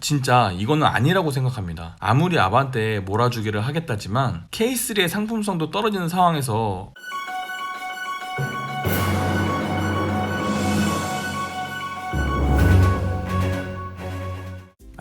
진짜 이거는 아니라고 생각합니다. 아무리 아반떼에 몰아주기를 하겠다지만 K3의 상품성도 떨어지는 상황에서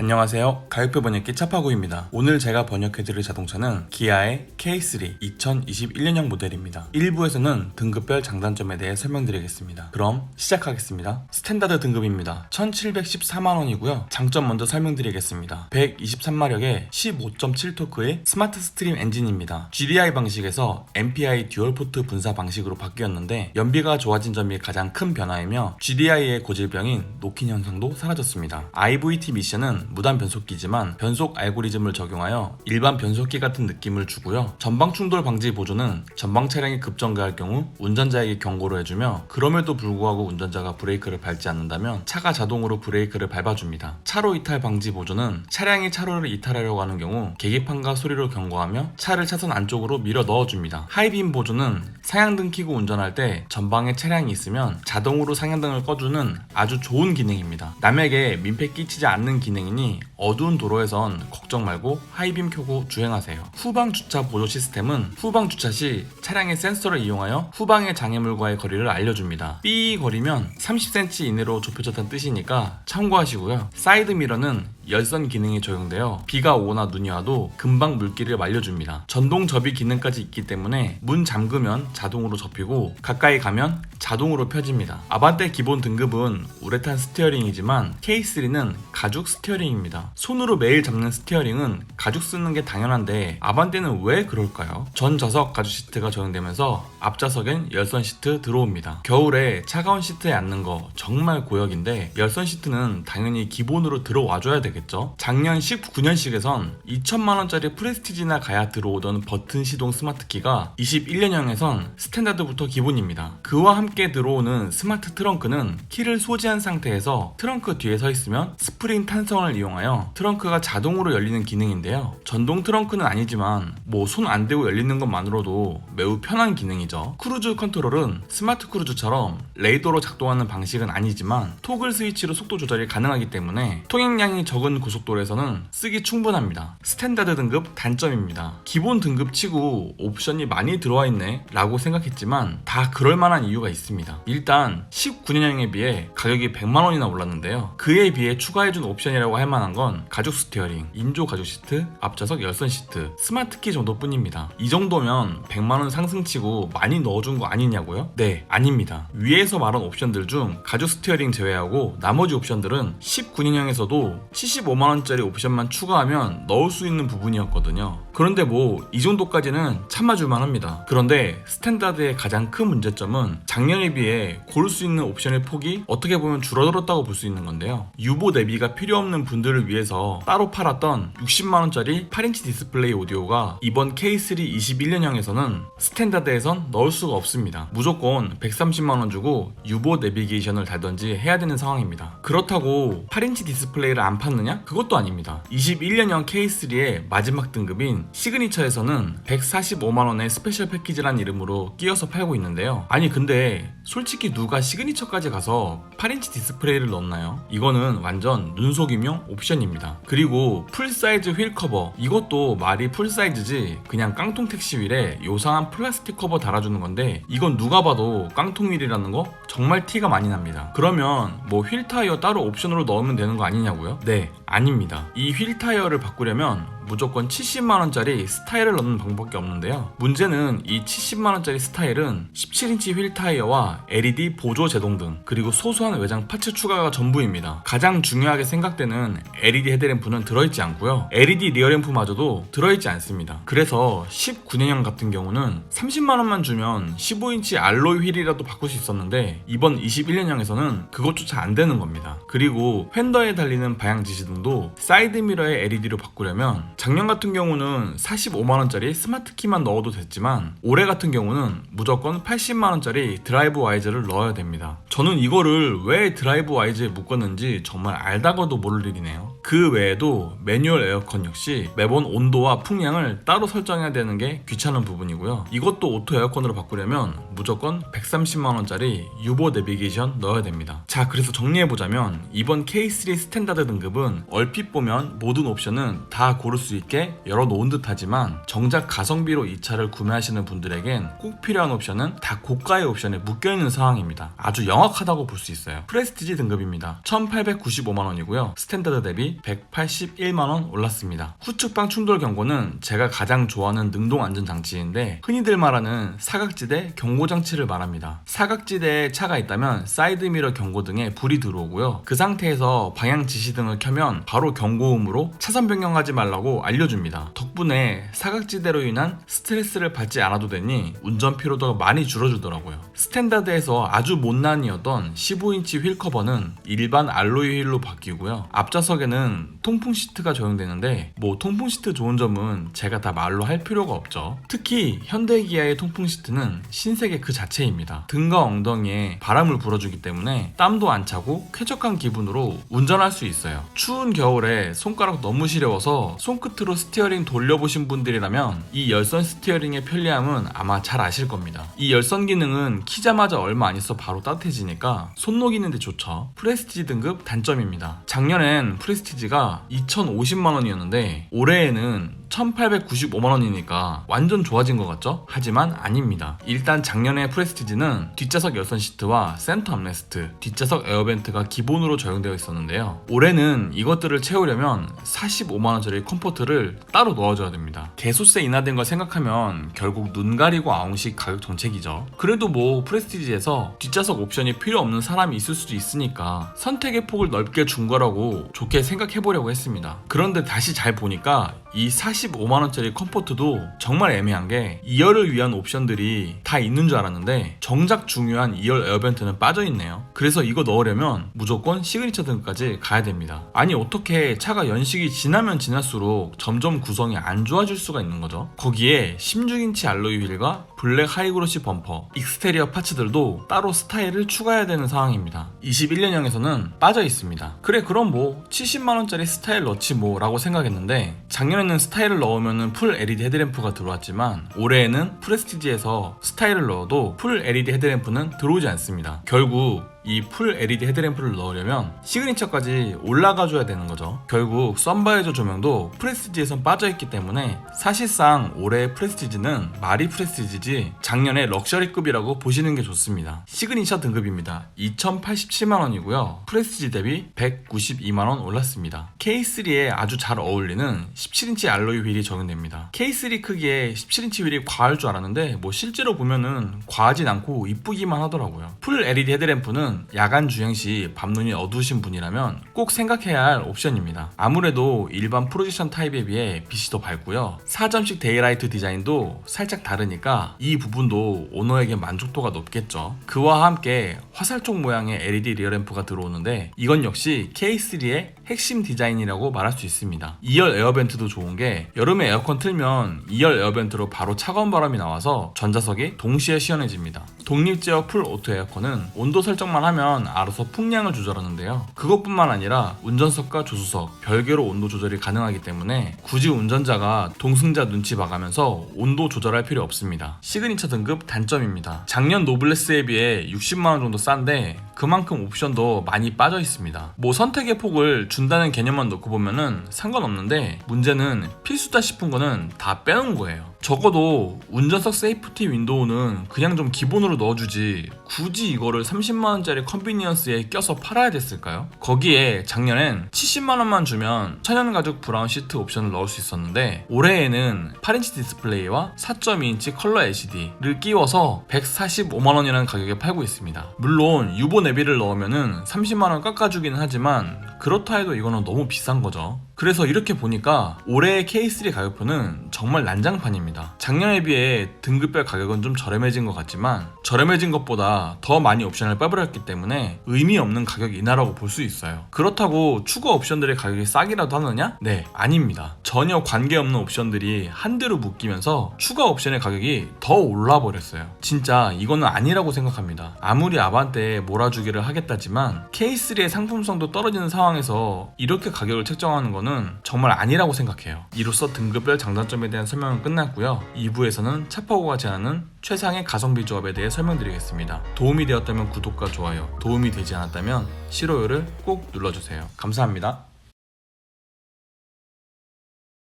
안녕하세요. 가격표 번역기 차파구입니다. 오늘 제가 번역해드릴 자동차는 기아의 K3 2021년형 모델입니다. 1부에서는 등급별 장단점에 대해 설명드리겠습니다. 그럼 시작하겠습니다. 스탠다드 등급입니다. 1714만원이고요. 장점 먼저 설명드리겠습니다. 123마력의 15.7토크의 스마트 스트림 엔진입니다. GDI 방식에서 MPI 듀얼포트 분사 방식으로 바뀌었는데 연비가 좋아진 점이 가장 큰 변화이며 GDI의 고질병인 노킨 현상도 사라졌습니다. IVT 미션은 무단 변속기지만 변속 알고리즘을 적용하여 일반 변속기 같은 느낌을 주고요. 전방 충돌 방지 보조는 전방 차량이 급정거할 경우 운전자에게 경고를 해주며 그럼에도 불구하고 운전자가 브레이크를 밟지 않는다면 차가 자동으로 브레이크를 밟아줍니다. 차로 이탈 방지 보조는 차량이 차로를 이탈하려고 하는 경우 계기판과 소리로 경고하며 차를 차선 안쪽으로 밀어 넣어줍니다. 하이빔 보조는 상향등 켜고 운전할 때 전방에 차량이 있으면 자동으로 상향등을 꺼주는 아주 좋은 기능입니다. 남에게 민폐 끼치지 않는 기능이니 어두운 도로에선 걱정 말고 하이빔 켜고 주행하세요. 후방 주차 보조 시스템은 후방 주차 시 차량의 센서를 이용하여 후방의 장애물과의 거리를 알려줍니다. 삐 거리면 30cm 이내로 좁혀졌다는 뜻이니까 참고하시고요. 사이드 미러는 열선 기능이 적용되어 비가 오거나 눈이 와도 금방 물기를 말려줍니다. 전동 접이 기능까지 있기 때문에 문 잠그면 자동으로 접히고 가까이 가면 자동으로 펴집니다. 아반떼 기본 등급은 우레탄 스티어링이지만 K3는 가죽 스티어링입니다. 손으로 매일 잡는 스티어링은 가죽 쓰는 게 당연한데 아반떼는 왜 그럴까요? 전 좌석 가죽 시트가 적용되면서 앞좌석엔 열선 시트 들어옵니다. 겨울에 차가운 시트에 앉는 거 정말 고역인데 열선 시트는 당연히 기본으로 들어와줘야 되겠죠. 작년 19년식에선 2천만원짜리 프레스티지나 가야 들어오던 버튼 시동 스마트키가 21년형에선 스탠다드부터 기본입니다. 그와 함께 들어오는 스마트 트렁크는 키를 소지한 상태에서 트렁크 뒤에 서 있으면 스프링 탄성을 이용하여 트렁크가 자동으로 열리는 기능인데요. 전동 트렁크는 아니지만 손 안 대고 열리는 것만으로도 매우 편한 기능이죠. 크루즈 컨트롤은 스마트 크루즈처럼 레이더로 작동하는 방식은 아니지만 토글 스위치로 속도 조절이 가능하기 때문에 통행량이 적은 고속도로에서는 쓰기 충분합니다. 스탠다드 등급 단점입니다. 기본 등급 치고 옵션이 많이 들어와 있네 라고 생각했지만 다 그럴만한 이유가 있습니다. 일단 19년형에 비해 가격이 100만원이나 올랐는데요. 그에 비해 추가해준 옵션이라고 할 만한 건 가죽 스티어링, 인조 가죽 시트, 앞좌석 열선 시트, 스마트키 정도뿐입니다. 이 정도면 100만원 상승치고 많이 넣어준 거 아니냐고요? 네, 아닙니다. 위에서 말한 옵션들 중 가죽 스티어링 제외하고 나머지 옵션들은 19년형에서도 75만원짜리 옵션만 추가하면 넣을 수 있는 부분이었거든요. 그런데 이 정도까지는 참아줄만 합니다. 그런데 스탠다드의 가장 큰 문제점은 작년에 비해 고를 수 있는 옵션의 폭이 어떻게 보면 줄어들었다고 볼 수 있는 건데요. 유보 내비가 필요 없는 분들을 위해서 따로 팔았던 60만원짜리 8인치 디스플레이 오디오가 이번 K3 21년형에서는 스탠다드에선 넣을 수가 없습니다. 무조건 130만원 주고 유보 내비게이션을 달던지 해야 되는 상황입니다. 그렇다고 8인치 디스플레이를 안 팠느냐? 그것도 아닙니다. 21년형 K3의 마지막 등급인 시그니처에서는 145만원의 스페셜 패키지란 이름으로 끼워서 팔고 있는데요. 아니 근데 솔직히 누가 시그니처까지 가서 8인치 디스플레이를 넣나요? 이거는 완전 눈속임용 옵션입니다. 그리고 풀사이즈 휠 커버, 이것도 말이 풀사이즈지 그냥 깡통 택시 휠에 요상한 플라스틱 커버 달아주는 건데 이건 누가 봐도 깡통 휠이라는 거 정말 티가 많이 납니다. 그러면 휠 타이어 따로 옵션으로 넣으면 되는 거 아니냐고요? 네, 아닙니다. 이 휠 타이어를 바꾸려면 무조건 70만원짜리 스타일을 넣는 방법밖에 없는데요. 문제는 이 70만원짜리 스타일은 17인치 휠 타이어와 LED 보조 제동등 그리고 소소한 외장 파츠 추가가 전부입니다. 가장 중요하게 생각되는 LED 헤드램프는 들어있지 않고요. LED 리어램프마저도 들어있지 않습니다. 그래서 19년형 같은 경우는 30만원만 주면 15인치 알로이 휠이라도 바꿀 수 있었는데 이번 21년형에서는 그것조차 안 되는 겁니다. 그리고 휀더에 달리는 방향 지시등도 사이드 미러의 LED로 바꾸려면 작년 같은 경우는 45만원짜리 스마트 키만 넣어도 됐지만 올해 같은 경우는 무조건 80만원짜리 드라이브 와이즈를 넣어야 됩니다. 저는 이거를 왜 드라이브 와이즈에 묶었는지 정말 알다가도 모를 일이네요. 그 외에도 매뉴얼 에어컨 역시 매번 온도와 풍량을 따로 설정해야 되는 게 귀찮은 부분이고요. 이것도 오토 에어컨으로 바꾸려면 무조건 130만원짜리 유보 내비게이션 넣어야 됩니다. 자, 그래서 정리해보자면 이번 K3 스탠다드 등급은 얼핏 보면 모든 옵션은 다 고를 수 있게 열어놓은 듯 하지만 정작 가성비로 이 차를 구매하시는 분들에겐 꼭 필요한 옵션은 다 고가의 옵션에 묶여있는 상황입니다. 아주 영악하다고 볼 수 있어요. 프레스티지 등급입니다. 1895만원이고요. 스탠다드 대비 181만원 올랐습니다. 후측방 충돌 경고는 제가 가장 좋아하는 능동 안전장치인데 흔히들 말하는 사각지대 경고장치를 말합니다. 사각지대에 차가 있다면 사이드미러 경고 등에 불이 들어오고요. 그 상태에서 방향 지시등을 켜면 바로 경고음으로 차선 변경하지 말라고 알려줍니다. 덕분에 사각지대로 인한 스트레스를 받지 않아도 되니 운전 피로도가 많이 줄어들더라고요. 스탠다드에서 아주 못난이었던 15인치 휠 커버는 일반 알로이 휠로 바뀌고요. 앞좌석에는 통풍 시트가 적용되는데 뭐 통풍 시트 좋은 점은 제가 다 말로 할 필요가 없죠. 특히 현대 기아의 통풍 시트는 신세계 그 자체입니다. 등과 엉덩이에 바람을 불어주기 때문에 땀도 안 차고 쾌적한 기분으로 운전할 수 있어요. 추운 겨울에 손가락 너무 시려워서 손끝으로 스티어링 돌려보신 분들이라면 이 열선 스티어링의 편리함은 아마 잘 아실 겁니다. 이 열선 기능은 키자마자 얼마 안 있어 바로 따뜻해지니까 손 녹이는데 좋죠. 프레스티지 등급 단점입니다. 작년엔 프레스티지가 2,050만원이었는데 올해에는 1,895만원이니까 완전 좋아진 것 같죠? 하지만 아닙니다. 일단 작년에 프레스티지는 뒷좌석 열선 시트와 센터 암레스트, 뒷좌석 에어벤트가 기본으로 적용되어 있었는데요. 올해는 이것들을 채우려면 45만원짜리 컴포트를 따로 넣어줘야 됩니다. 개소세 인하된 걸 생각하면 결국 눈 가리고 아웅식 가격 정책이죠. 그래도 뭐 프레스티지에서 뒷좌석 옵션이 필요 없는 사람이 있을 수도 있으니까 선택의 폭을 넓게 준 거라고 좋게 생각해보려고 했습니다. 그런데 다시 잘 보니까 이 45만원짜리 컴포트도 정말 애매한 게 2열을 위한 옵션들이 다 있는 줄 알았는데 정작 중요한 2열 에어벤트는 빠져있네요. 그래서 이거 넣으려면 무조건 시그니처 등급까지 가야 됩니다. 아니 어떻게 차가 연식이 지나면 지날수록 점점 구성이 안 좋아질 수가 있는 거죠. 거기에 16인치 알로이 휠과 블랙 하이그로시 범퍼, 익스테리어 파츠들도 따로 스타일을 추가해야 되는 상황입니다. 21년형에서는 빠져 있습니다. 그래 그럼 뭐 70만원짜리 스타일 넣지 뭐 라고 생각했는데 작년에는 스타일을 넣으면 풀 LED 헤드램프가 들어왔지만 올해에는 프레스티지에서 스타일을 넣어도 풀 LED 헤드램프는 들어오지 않습니다. 결국 이 풀 LED 헤드램프를 넣으려면 시그니처까지 올라가줘야 되는 거죠. 결국 썬바이저 조명도 프레스티지에선 빠져있기 때문에 사실상 올해 프레스티지는 말이 프레스티지지 작년에 럭셔리급이라고 보시는 게 좋습니다. 시그니처 등급입니다. 2,087만원이고요. 프레스티지 대비 192만원 올랐습니다. K3에 아주 잘 어울리는 17인치 알로이 휠이 적용됩니다. K3 크기에 17인치 휠이 과할 줄 알았는데 뭐 실제로 보면은 과하진 않고 이쁘기만 하더라고요. 풀 LED 헤드램프는 야간 주행 시 밤눈이 어두우신 분이라면 꼭 생각해야 할 옵션입니다. 아무래도 일반 프로젝션 타입에 비해 빛이 더 밝고요. 4점씩 데이라이트 디자인도 살짝 다르니까 이 부분도 오너에게 만족도가 높겠죠. 그와 함께 화살촉 모양의 LED 리어램프가 들어오는데 이건 역시 K3의 핵심 디자인이라고 말할 수 있습니다. 2열 에어벤트도 좋은 게 여름에 에어컨 틀면 2열 에어벤트로 바로 차가운 바람이 나와서 전자석이 동시에 시원해집니다. 독립제어 풀 오토 에어컨은 온도 설정만 하면 알아서 풍량을 조절하는데요. 그것뿐만 아니라 운전석과 조수석 별개로 온도 조절이 가능하기 때문에 굳이 운전자가 동승자 눈치 봐가면서 온도 조절할 필요 없습니다. 시그니처 등급 단점입니다. 작년 노블레스에 비해 60만원 정도 싼데 그만큼 옵션도 많이 빠져 있습니다. 뭐 선택의 폭을 준다는 개념만 놓고 보면은 상관없는데 문제는 필수다 싶은 거는 다 빼놓은 거예요. 적어도 운전석 세이프티 윈도우는 그냥 좀 기본으로 넣어주지 굳이 이거를 30만원짜리 컨비니언스에 껴서 팔아야 됐을까요? 거기에 작년엔 70만원만 주면 천연가죽 브라운 시트 옵션을 넣을 수 있었는데 올해에는 8인치 디스플레이와 4.2인치 컬러 LCD를 끼워서 145만원이라는 가격에 팔고 있습니다. 물론 유보 내비를 넣으면은 30만원 깎아주기는 하지만 그렇다 해도 이거는 너무 비싼 거죠. 그래서 이렇게 보니까 올해의 K3 가격표는 정말 난장판입니다. 작년에 비해 등급별 가격은 좀 저렴해진 것 같지만 저렴해진 것보다 더 많이 옵션을 빼버렸기 때문에 의미 없는 가격 인하라고 볼 수 있어요. 그렇다고 추가 옵션들의 가격이 싸기라도 하느냐? 네, 아닙니다. 전혀 관계없는 옵션들이 한대로 묶이면서 추가 옵션의 가격이 더 올라버렸어요. 진짜 이거는 아니라고 생각합니다. 아무리 아반떼에 몰아주기를 하겠다지만 K3의 상품성도 떨어지는 상황에서 이렇게 가격을 책정하는 거는 정말 아니라고 생각해요. 이로써 등급별 장단점에 대한 설명은 끝났고요. 2부에서는 차파고가 제안하는 최상의 가성비 조합에 대해 설명드리겠습니다. 도움이 되었다면 구독과 좋아요, 도움이 되지 않았다면 싫어요를 꼭 눌러주세요. 감사합니다.